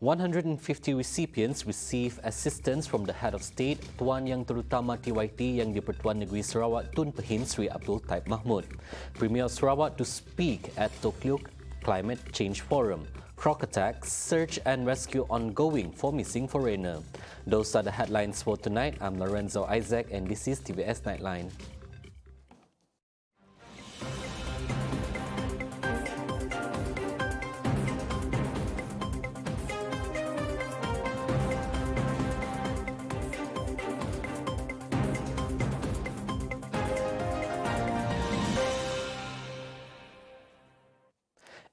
150 recipients receive assistance from the head of state, Tuan Yang Terutama TYT yang di-Pertuan Negeri Sarawak Tun Pehin Sri Abdul Taib Mahmud. Premier of Sarawak to speak at Tokyo Climate Change Forum. CROC attacks, search and rescue ongoing for missing foreigner. Those are the headlines for tonight. I'm Lorenzo Isaac and this is TVS Nightline.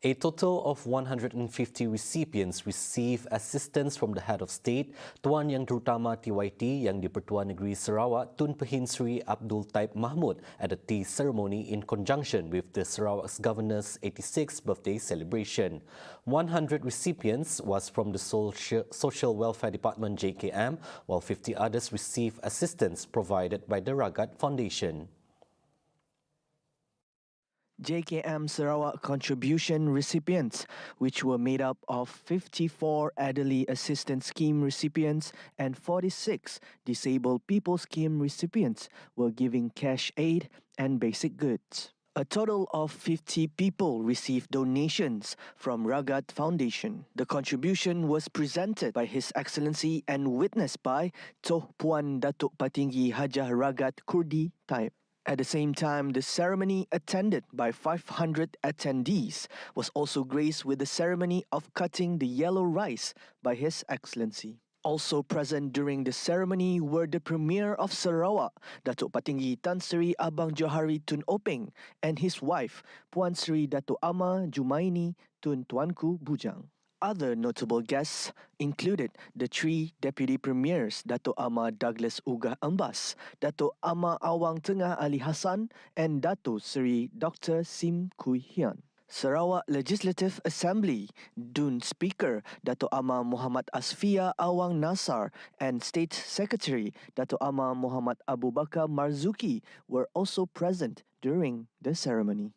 A total of 150 recipients receive assistance from the head of state, Tuan Yang Terutama TYT yang di-Pertuan Negeri Sarawak Tun Pehin Sri Abdul Taib Mahmud at a tea ceremony in conjunction with the Sarawak's Governor's 86th birthday celebration. 100 recipients was from the Social Welfare Department JKM, while 50 others received assistance provided by the Ragat Foundation. JKM Sarawak contribution recipients, which were made up of 54 Elderly Assistance Scheme recipients and 46 Disabled People Scheme recipients, were giving cash aid and basic goods. A total of 50 people received donations from Ragat Foundation. The contribution was presented by His Excellency and witnessed by Toh Puan Datuk Patinggi Hajah Ragat Kurdi Taib. At the same time, the ceremony, attended by 500 attendees, was also graced with the ceremony of cutting the yellow rice by His Excellency. Also present during the ceremony were the Premier of Sarawak, Datuk Patinggi Tan Sri Abang Johari Tun Openg, and his wife, Puan Sri Datuk Ama Jumaini Tun Tuanku Bujang. Other notable guests included the three Deputy Premiers, Datuk Ama Douglas Ugah Embas, Datuk Ama Awang Tengah Ali Hassan, and Datuk Seri Dr. Sim Kui Hian. Sarawak Legislative Assembly Dun Speaker Datuk Ama Muhammad Asfia Awang Nasar and State Secretary Datuk Ama Muhammad Abu Bakar Marzuki were also present during the ceremony.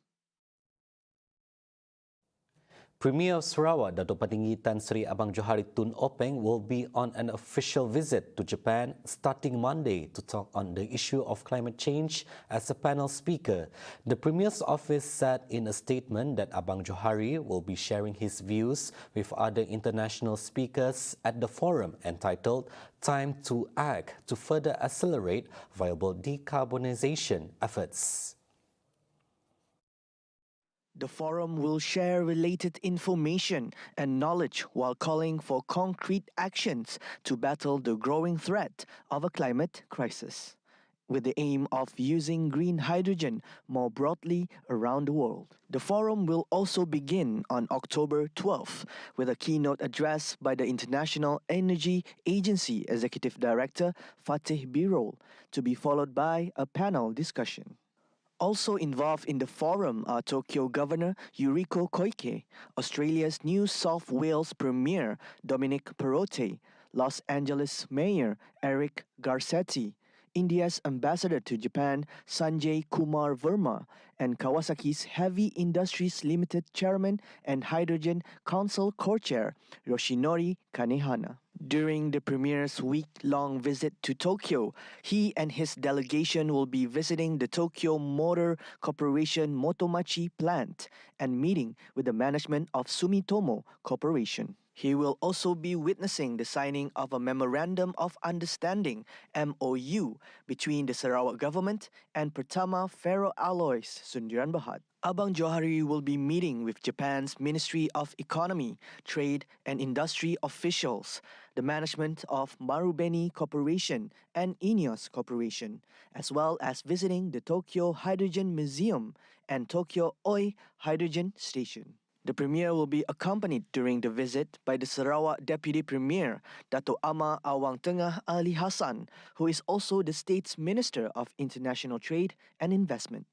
Premier of Sarawak, Datuk Patinggi Tan Sri Abang Johari Tun Openg, will be on an official visit to Japan starting Monday to talk on the issue of climate change as a panel speaker. The Premier's office said in a statement that Abang Johari will be sharing his views with other international speakers at the forum entitled Time to Act to further accelerate viable decarbonisation efforts. The forum will share related information and knowledge while calling for concrete actions to battle the growing threat of a climate crisis, with the aim of using green hydrogen more broadly around the world. The forum will also begin on October 12th with a keynote address by the International Energy Agency Executive Director Fatih Birol, to be followed by a panel discussion. Also involved in the forum are Tokyo Governor Yuriko Koike, Australia's New South Wales Premier Dominic Perrottet, Los Angeles Mayor Eric Garcetti, India's Ambassador to Japan Sanjay Kumar Verma, and Kawasaki's Heavy Industries Limited Chairman and Hydrogen Council Co-Chair Yoshinori Kanehana. During the Premier's week-long visit to Tokyo, he and his delegation will be visiting the Tokyo Motor Corporation Motomachi plant and meeting with the management of Sumitomo Corporation. He will also be witnessing the signing of a Memorandum of Understanding (MOU) between the Sarawak government and Pertama Ferroalloys Sundiran Berhad. Abang Johari will be meeting with Japan's Ministry of Economy, Trade and Industry officials, the management of Marubeni Corporation and Ineos Corporation, as well as visiting the Tokyo Hydrogen Museum and Tokyo Oi Hydrogen Station. The Premier will be accompanied during the visit by the Sarawak Deputy Premier, Datuk Ama Awang Tengah Ali Hassan, who is also the state's Minister of International Trade and Investment.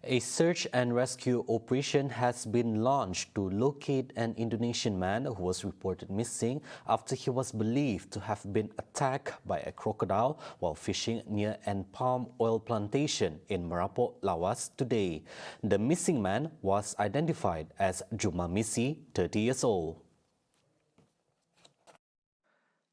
A search and rescue operation has been launched to locate an Indonesian man who was reported missing after he was believed to have been attacked by a crocodile while fishing near an palm oil plantation in Merapu, Lawas today. The missing man was identified as Juma Misi, 30 years old.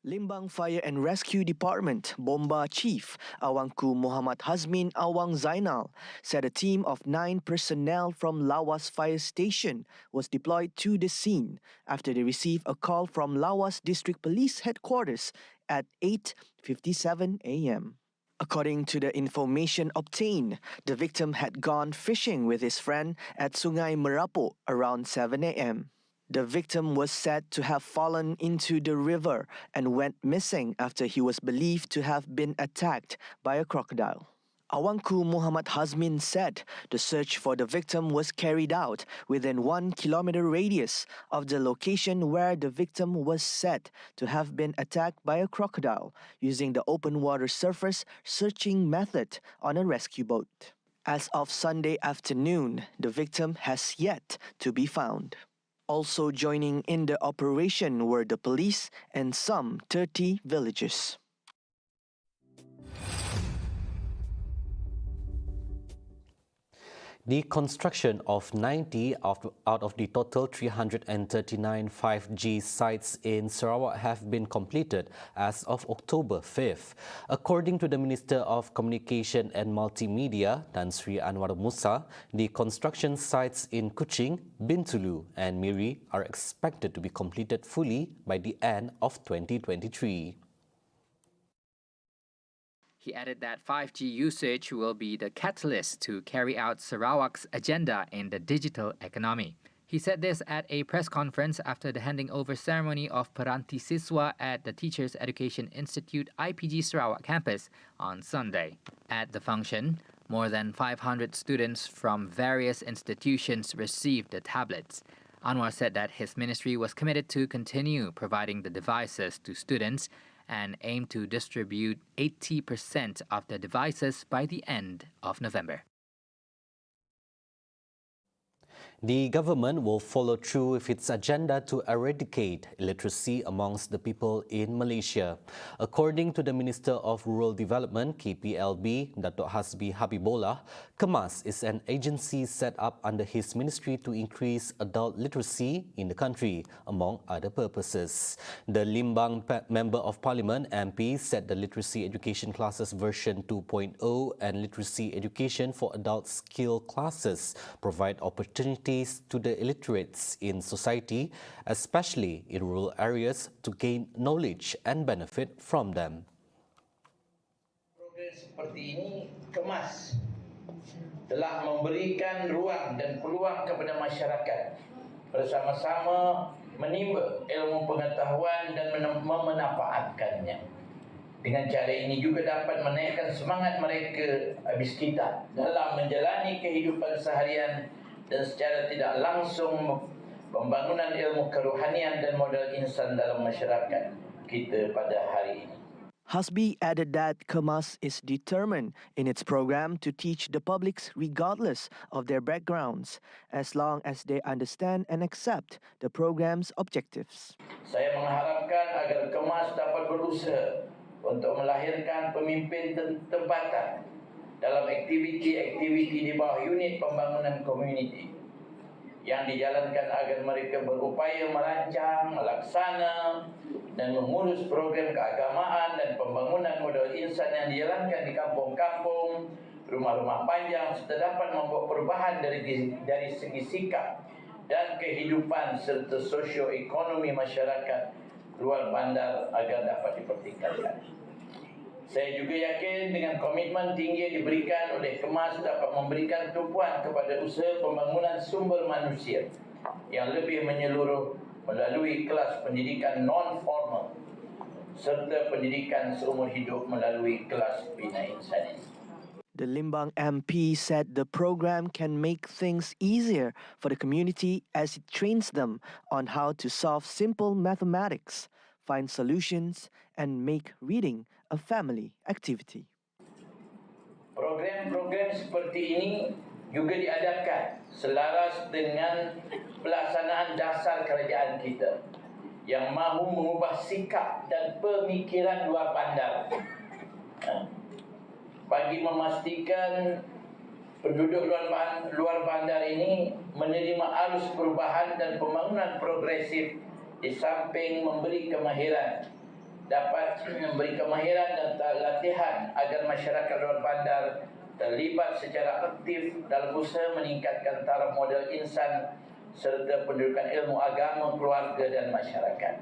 Limbang Fire and Rescue Department Bomba Chief Awangku Muhammad Hazmin Awang Zainal said a team of 9 personnel from Lawas Fire Station was deployed to the scene after they received a call from Lawas District Police Headquarters at 8:57 a.m. According to the information obtained, the victim had gone fishing with his friend at Sungai Merapu around 7 a.m. The victim was said to have fallen into the river and went missing after he was believed to have been attacked by a crocodile. Awangku Muhammad Hazmin said the search for the victim was carried out within 1 kilometer radius of the location where the victim was said to have been attacked by a crocodile using the open water surface searching method on a rescue boat. As of Sunday afternoon, the victim has yet to be found. Also joining in the operation were the police and some 30 villagers. The construction of 90 out of the total 339 5G sites in Sarawak have been completed as of October 5th. According to the Minister of Communication and Multimedia, Tan Sri Anwar Musa, the construction sites in Kuching, Bintulu and Miri are expected to be completed fully by the end of 2023. He added that 5G usage will be the catalyst to carry out Sarawak's agenda in the digital economy. He said this at a press conference after the handing over ceremony of Peranti Siswa at the Teachers Education Institute IPG Sarawak campus on Sunday. At the function, more than 500 students from various institutions received the tablets. Anwar said that his ministry was committed to continue providing the devices to students and aim to distribute 80% of the devices by the end of November. The government will follow through with its agenda to eradicate illiteracy amongst the people in Malaysia. According to the Minister of Rural Development, KPLB, Datuk Hasbi Habibullah, KEMAS is an agency set up under his ministry to increase adult literacy in the country, among other purposes. The Limbang Member of Parliament, MP, said the literacy education classes version 2.0 and literacy education for adult skill classes provide opportunities to the illiterates in society, especially in rural areas, to gain knowledge and benefit from them. Program seperti ini KEMAS telah memberikan ruang dan peluang kepada masyarakat bersama-sama menimba ilmu pengetahuan dan memanfaatkannya. Dengan cara ini juga dapat menaikkan semangat mereka habis kita dalam menjalani kehidupan seharian dan secara tidak langsung pembangunan ilmu kerohanian dan modal insan dalam masyarakat kita pada hari ini. Hasbi added that KEMAS is determined in its program to teach the publics regardless of their backgrounds, as long as they understand and accept the program's objectives. Saya mengharapkan agar KEMAS dapat berusaha untuk melahirkan pemimpin tempatan dalam aktiviti-aktiviti di bawah unit pembangunan komuniti yang dijalankan agar mereka berupaya merancang, melaksana dan mengurus program keagamaan dan pembangunan modal insan yang dijalankan di kampung-kampung, rumah-rumah panjang serta dapat membuat perubahan dari segi sikap dan kehidupan serta sosioekonomi masyarakat luar bandar agar dapat dipertingkatkan. Saya juga yakin dengan komitmen tinggi yang diberikan oleh KEMAS dapat memberikan tumpuan kepada usaha pembangunan sumber manusia yang lebih menyeluruh melalui kelas pendidikan non-formal serta pendidikan seumur hidup melalui kelas bina insani. The Limbang MP said the program can make things easier for the community as it trains them on how to solve simple mathematics, find solutions, and make reading a family activity. Program-program seperti ini juga diadakan selaras dengan pelaksanaan dasar kerajaan kita yang mahu mengubah sikap dan pemikiran luar bandar bagi memastikan penduduk luar bandar ini menerima arus perubahan dan pembangunan progresif di samping dapat memberi kemahiran dan latihan agar masyarakat luar bandar terlibat secara aktif dalam usaha meningkatkan taraf modal insan serta pendidikan ilmu agama, keluarga dan masyarakat.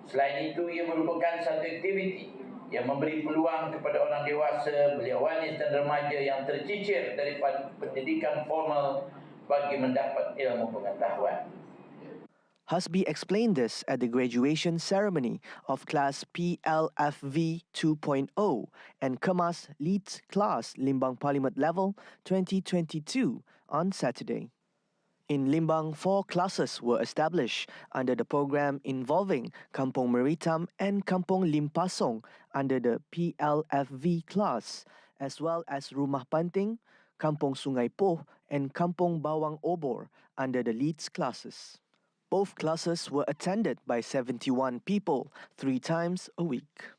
Selain itu, ia merupakan satu aktiviti yang memberi peluang kepada orang dewasa, belia wanis dan remaja yang tercicir dari pendidikan formal bagi mendapat ilmu pengetahuan. Hasbi explained this at the graduation ceremony of Class PLFV 2.0 and Kemas Leads Class Limbang Parliament Level 2022 on Saturday. In Limbang, 4 classes were established under the program involving Kampung Meritam and Kampung Limpasong under the PLFV class, as well as Rumah Panting, Kampung Sungai Poh and Kampung Bawang Obor under the Leads classes. Both classes were attended by 71 people 3 times a week.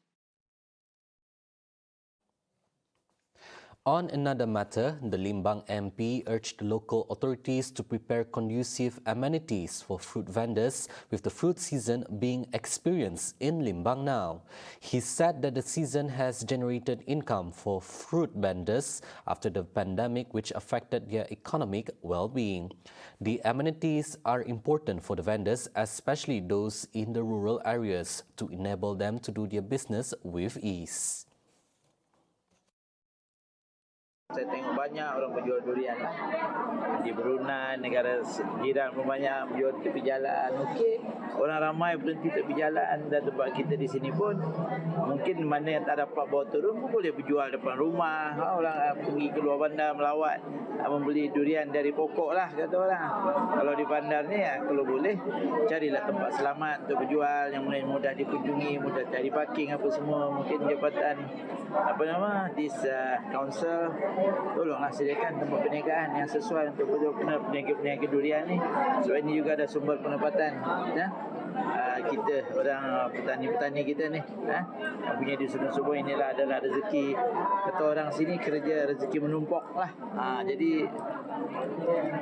On another matter, the Limbang MP urged local authorities to prepare conducive amenities for fruit vendors with the fruit season being experienced in Limbang now. He said that the season has generated income for fruit vendors after the pandemic which affected their economic well-being. The amenities are important for the vendors, especially those in the rural areas, to enable them to do their business with ease. Saya tengok banyak orang berjual durian lah. Di Brunei, negara jiran pun banyak berjual di tepi jalan. Okey, orang ramai berhenti tepi jalan dan tempat kita di sini pun mungkin mana yang tak dapat bawa turun pun boleh berjual depan rumah. Orang pergi ke luar bandar melawat, membeli durian dari pokok lah kata orang. Kalau di bandar ni kalau boleh carilah tempat selamat untuk berjual yang mudah dikunjungi, mudah cari parking apa semua. Mungkin jabatan this council tolonglah sediakan tempat perniagaan yang sesuai untuk peniaga durian ni, sebab ini juga ada sumber pendapatan kita, orang petani-petani kita ni yang punya di Sungai inilah adalah rezeki, kata orang sini kerja rezeki menumpuk lah. Jadi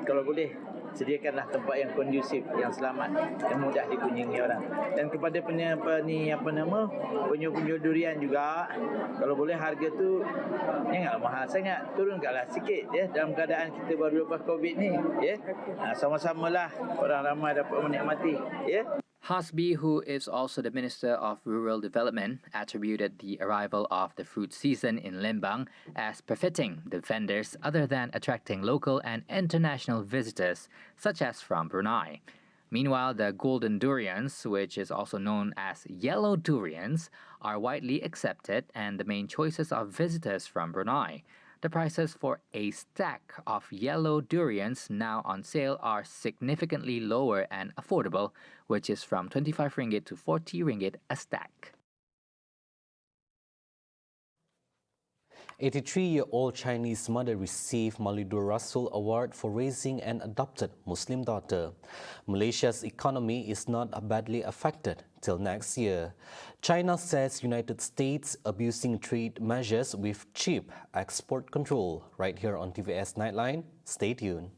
kalau boleh sediakanlah tempat yang kondusif, yang selamat, yang mudah dikunjungi orang. Dan kepada penjual durian juga, kalau boleh harga tu janganlah mahal sangat, turunkanlah sikit dalam keadaan kita baru lepas Covid ni sama-samalah orang ramai dapat menikmati Hasbi, who is also the Minister of Rural Development, attributed the arrival of the fruit season in Limbang as befitting the vendors other than attracting local and international visitors, such as from Brunei. Meanwhile, the golden durians, which is also known as yellow durians, are widely accepted and the main choices of visitors from Brunei. The prices for a stack of yellow durians now on sale are significantly lower and affordable, which is from 25 ringgit to 40 ringgit a stack. 83-year-old Chinese mother received Maulidur Rasul Award for raising an adopted Muslim daughter. Malaysia's economy is not badly affected till next year. China says United States abusing trade measures with cheap export control. Right here on TVS Nightline, stay tuned.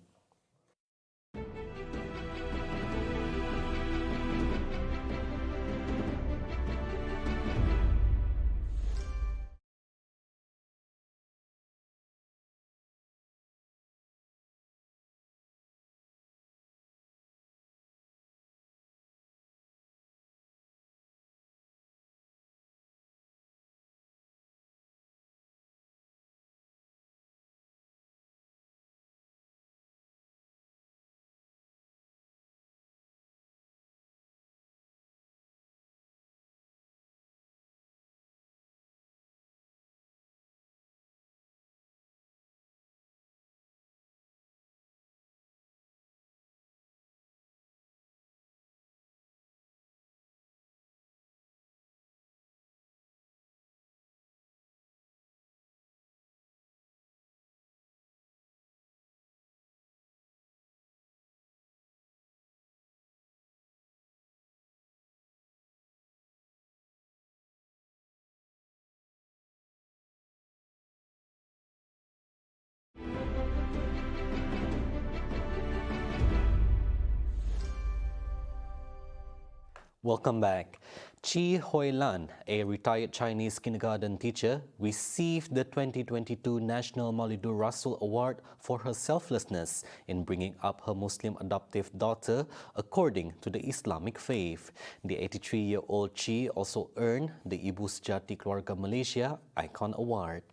Welcome back. Chi Hoi Lan, a retired Chinese kindergarten teacher, received the 2022 National Maulidur Rasul Award for her selflessness in bringing up her Muslim adoptive daughter according to the Islamic faith. The 83-year-old Chi also earned the Ibu Sejati Keluarga Malaysia Icon Award.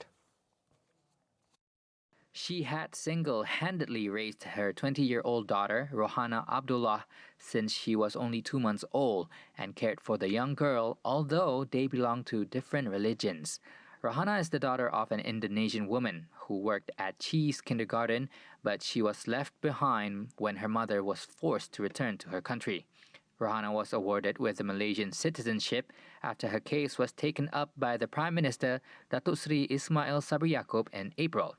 She had single-handedly raised her 20-year-old daughter, Rohana Abdullah, since she was only 2 months old and cared for the young girl, although they belong to different religions. Rohana is the daughter of an Indonesian woman who worked at Chi's kindergarten, but she was left behind when her mother was forced to return to her country. Rohana was awarded with the Malaysian citizenship after her case was taken up by the Prime Minister, Datuk Seri Ismail Sabri Yaakob, in April.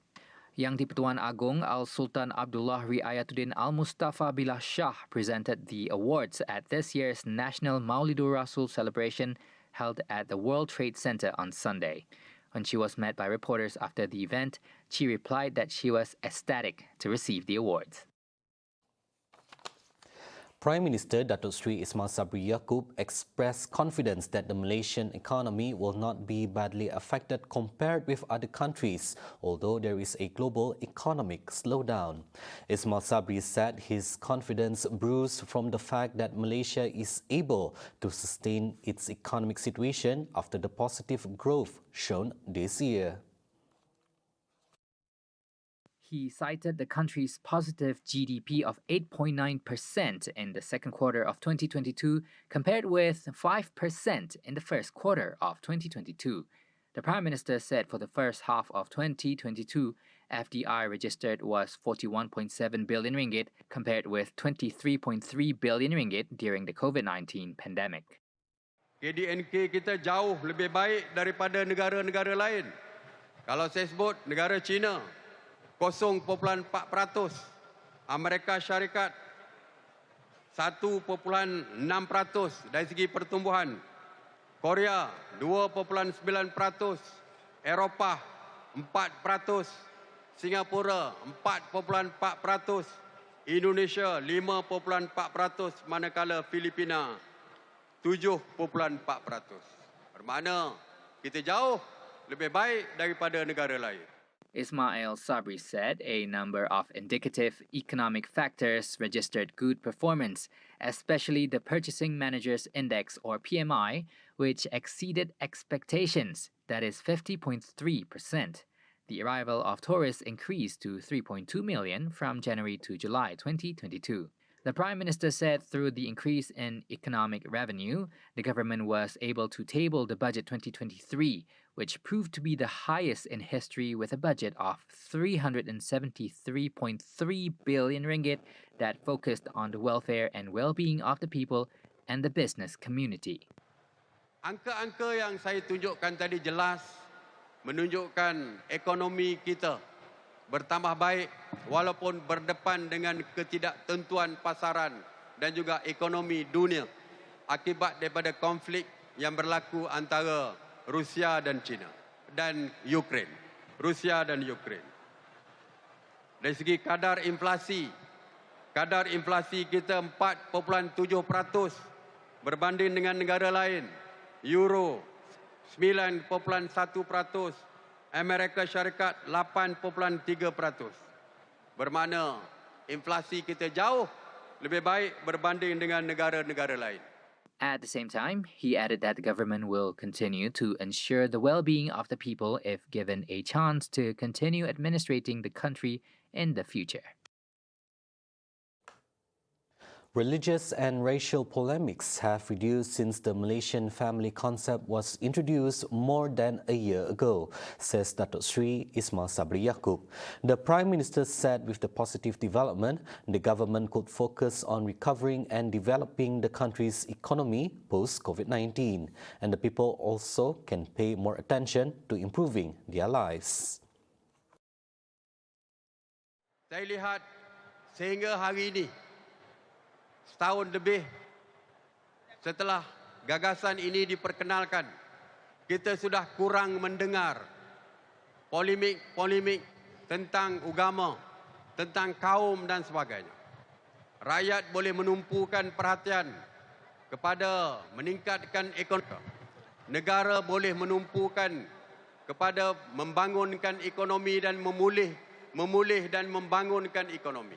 Yang di-Pertuan Agong Al-Sultan Abdullah Riayatuddin Al-Mustafa Billah Shah presented the awards at this year's National Maulidur Rasul celebration held at the World Trade Center on Sunday. When she was met by reporters after the event, she replied that she was ecstatic to receive the awards. Prime Minister Datuk Seri Ismail Sabri Yaakob expressed confidence that the Malaysian economy will not be badly affected compared with other countries, although there is a global economic slowdown. Ismail Sabri said his confidence brews from the fact that Malaysia is able to sustain its economic situation after the positive growth shown this year. He cited the country's positive GDP of 8.9% in the second quarter of 2022, compared with 5% in the first quarter of 2022. The Prime Minister said for the first half of 2022, FDI registered was 41.7 billion ringgit, compared with 23.3 billion ringgit during the COVID-19 pandemic. KDNK kita jauh lebih baik daripada negara-negara lain. Kalau saya sebut negara China, 0.4%, Amerika Syarikat 1.6% dari segi pertumbuhan, Korea 2.9%, Eropah 4%, Singapura 4.4%, Indonesia 5.4%, manakala Filipina 7.4%. Bermakna kita jauh lebih baik daripada negara lain. Ismail Sabri said a number of indicative economic factors registered good performance, especially the Purchasing Managers Index or PMI, which exceeded expectations, that is 50.3%. The arrival of tourists increased to 3.2 million from January to July 2022. The Prime Minister said through the increase in economic revenue, the government was able to table the budget 2023, which proved to be the highest in history with a budget of 373.3 billion ringgit that focused on the welfare and well-being of the people and the business community. Angka-angka yang saya tunjukkan tadi jelas menunjukkan ekonomi kita bertambah baik walaupun berdepan dengan ketidaktentuan pasaran dan juga ekonomi dunia akibat daripada konflik yang berlaku antara Rusia dan China dan Ukraine. Rusia dan Ukraine. Dari segi kadar inflasi kita 4.7% berbanding dengan negara lain. Euro 9.1%, Amerika Syarikat 8.3%. Bermakna inflasi kita jauh lebih baik berbanding dengan negara-negara lain. At the same time, he added that the government will continue to ensure the well-being of the people if given a chance to continue administrating the country in the future. Religious and racial polemics have reduced since the Malaysian family concept was introduced more than a year ago, says Datuk Seri Ismail Sabri Yaakob. The Prime Minister said with the positive development, the government could focus on recovering and developing the country's economy post-COVID-19, and the people also can pay more attention to improving their lives. Saya lihat sehingga hari ini, setahun lebih setelah gagasan ini diperkenalkan, kita sudah kurang mendengar polemik tentang agama, tentang kaum dan sebagainya. Rakyat boleh menumpukan perhatian kepada meningkatkan ekonomi. Negara boleh menumpukan kepada membangunkan ekonomi dan memulih dan membangunkan ekonomi.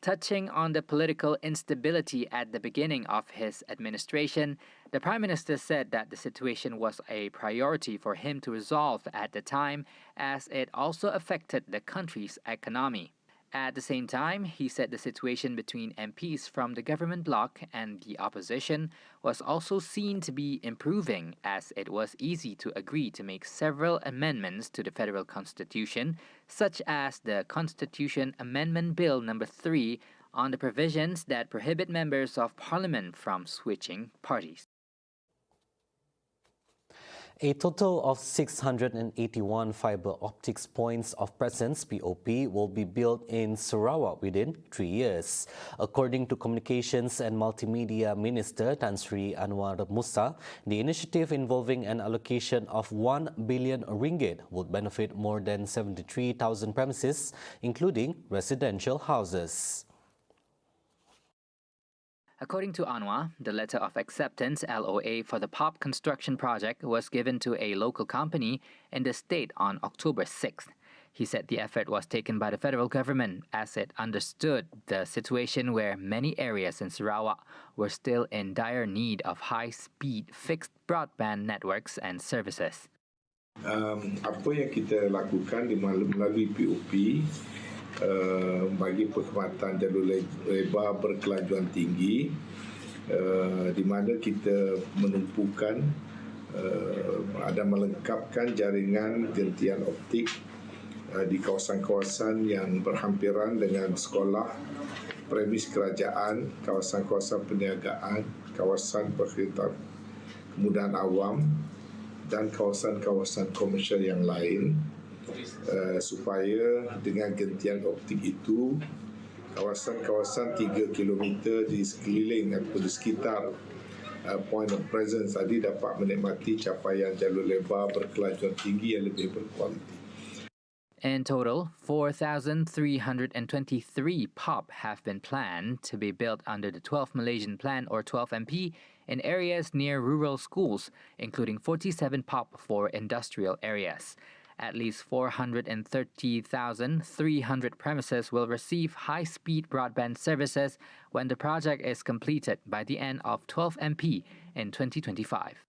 Touching on the political instability at the beginning of his administration, the Prime Minister said that the situation was a priority for him to resolve at the time, as it also affected the country's economy. At the same time, he said the situation between MPs from the government bloc and the opposition was also seen to be improving, as it was easy to agree to make several amendments to the federal constitution, such as the Constitution Amendment Bill No. 3 on the provisions that prohibit members of parliament from switching parties. A total of 681 fibre optics points of presence (POP) will be built in Sarawak within 3 years. According to Communications and Multimedia Minister Tan Sri Anwar Musa, the initiative involving an allocation of 1 billion ringgit would benefit more than 73,000 premises, including residential houses. According to Anwar, the letter of acceptance (LOA) for the POP construction project was given to a local company in the state on October 6th. He said the effort was taken by the federal government as it understood the situation where many areas in Sarawak were still in dire need of high-speed fixed broadband networks and services. Apa yang kita lakukan melalui POP bagi perkhidmatan jalur lebar berkelajuan tinggi, di mana kita menumpukan ada melengkapkan jaringan gentian optik di kawasan-kawasan yang berhampiran dengan sekolah, premis kerajaan, kawasan-kawasan perniagaan, kawasan perkhidmatan kemudahan awam dan kawasan-kawasan komersial yang lain, supaya dengan gentian optik itu kawasan-kawasan 3 km di sekeliling atau di sekitar point of presence tadi dapat menikmati capaian jalur lebar berkelajuan tinggi yang lebih berkualiti. In total, 4,323 POP have been planned to be built under the 12th Malaysian Plan or 12 MP in areas near rural schools, including 47 POP for industrial areas. At least 430,300 premises will receive high-speed broadband services when the project is completed by the end of 12 MP in 2025.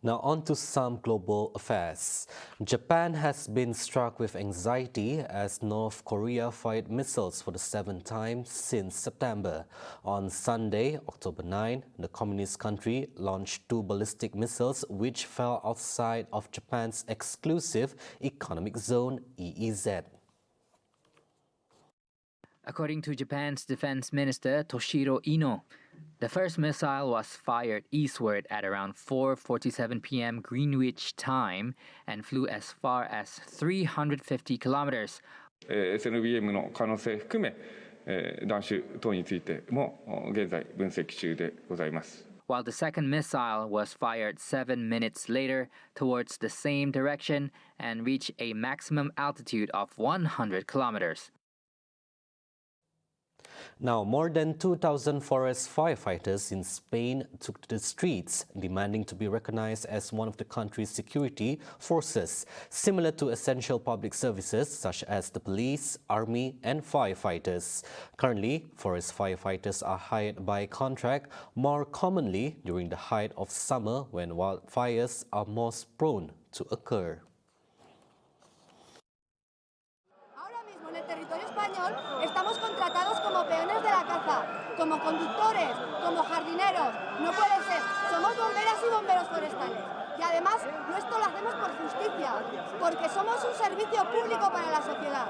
Now on to some global affairs. Japan has been struck with anxiety as North Korea fired missiles for the 7th time since September. On Sunday, October 9, the communist country launched 2 ballistic missiles which fell outside of Japan's exclusive economic zone (EEZ). According to Japan's Defense Minister Toshiro Ino, the first missile was fired eastward at around 4:47 p.m. Greenwich time and flew as far as 350 kilometers. SNBM の可能性含め、弾種等についても現在分析中でございます。while the second missile was fired 7 minutes later towards the same direction and reached a maximum altitude of 100 kilometers. Now, more than 2,000 forest firefighters in Spain took to the streets, demanding to be recognized as one of the country's security forces, similar to essential public services such as the police, army and firefighters. Currently, forest firefighters are hired by contract, more commonly during the height of summer when wildfires are most prone to occur. Estamos contratados como peones de la caza, como conductores, como jardineros. No puede ser. Somos bomberas y bomberos forestales. Y además, no esto lo hacemos por justicia, porque somos un servicio público para la sociedad.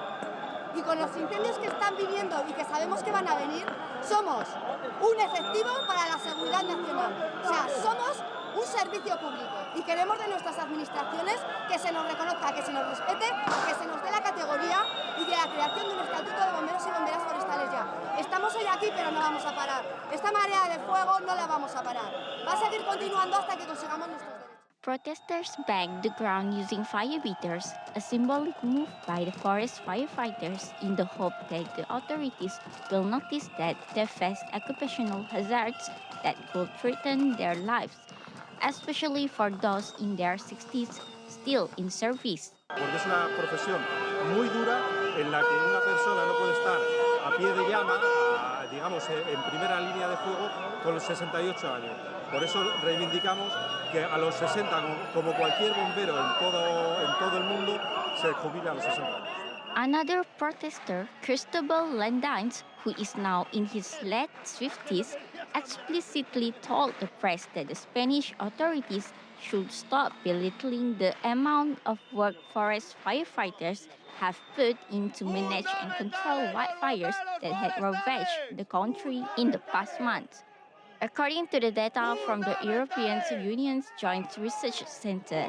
Y con los incendios que están viniendo y que sabemos que van a venir, somos un efectivo para la seguridad nacional. O sea, somos un servicio público y queremos de nuestras administraciones que se nos reconozca, que se nos respete, que se nos dé la categoría y de la creación de un estatuto de bomberos y bomberas forestales ya. Estamos hoy aquí, pero no vamos a parar. Esta marea de fuego no la vamos a parar. Va a seguir continuando hasta que consigamos nuestros derechos. Protesters bagged the ground using fire beaters, a symbolic move by the forest firefighters in the hope that the authorities will notice that they face occupational hazards that could threaten their lives, especially for those in their 60s still in service. Porque es una profesión muy dura en la que una persona no puede estar a pie de llama, digamos, en primera línea de fuego con los 68 años. Por eso reivindicamos que a los 60, como cualquier bombero en todo el mundo, se jubila a los 60 años. Another protester, Cristobal Landines, who is now in his late 50s, explicitly told the press that the Spanish authorities should stop belittling the amount of work forest firefighters have put into manage and control wildfires that had ravaged the country in the past months. According to the data from the European Union's Joint Research Center,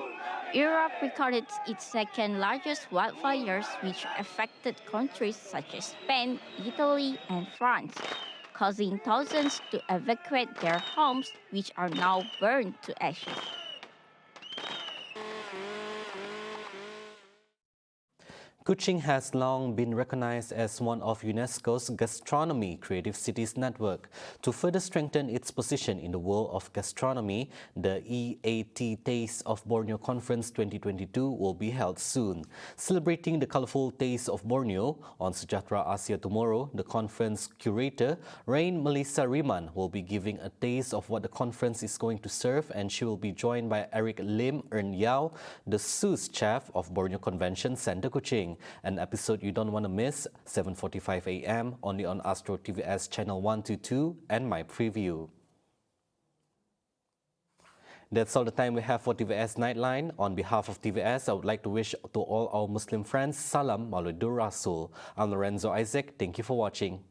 Europe recorded its second largest wildfires, which affected countries such as Spain, Italy, and France, causing thousands to evacuate their homes, which are now burned to ashes. Kuching has long been recognized as one of UNESCO's Gastronomy Creative Cities Network. To further strengthen its position in the world of gastronomy, the EAT Taste of Borneo Conference 2022 will be held soon. Celebrating the colorful taste of Borneo, on Sejahtera Asia tomorrow, the conference curator, Rain Melissa Riman, will be giving a taste of what the conference is going to serve, and she will be joined by Eric Lim Ern Yao, the sous chef of Borneo Convention Center Kuching. An episode you don't want to miss, 7:45 a.m. only on Astro TVS Channel 122 and My Preview. That's all the time we have for TVS Nightline. On behalf of TVS, I would like to wish to all our Muslim friends, Salam Maulid Rasul. I'm Lorenzo Isaac. Thank you for watching.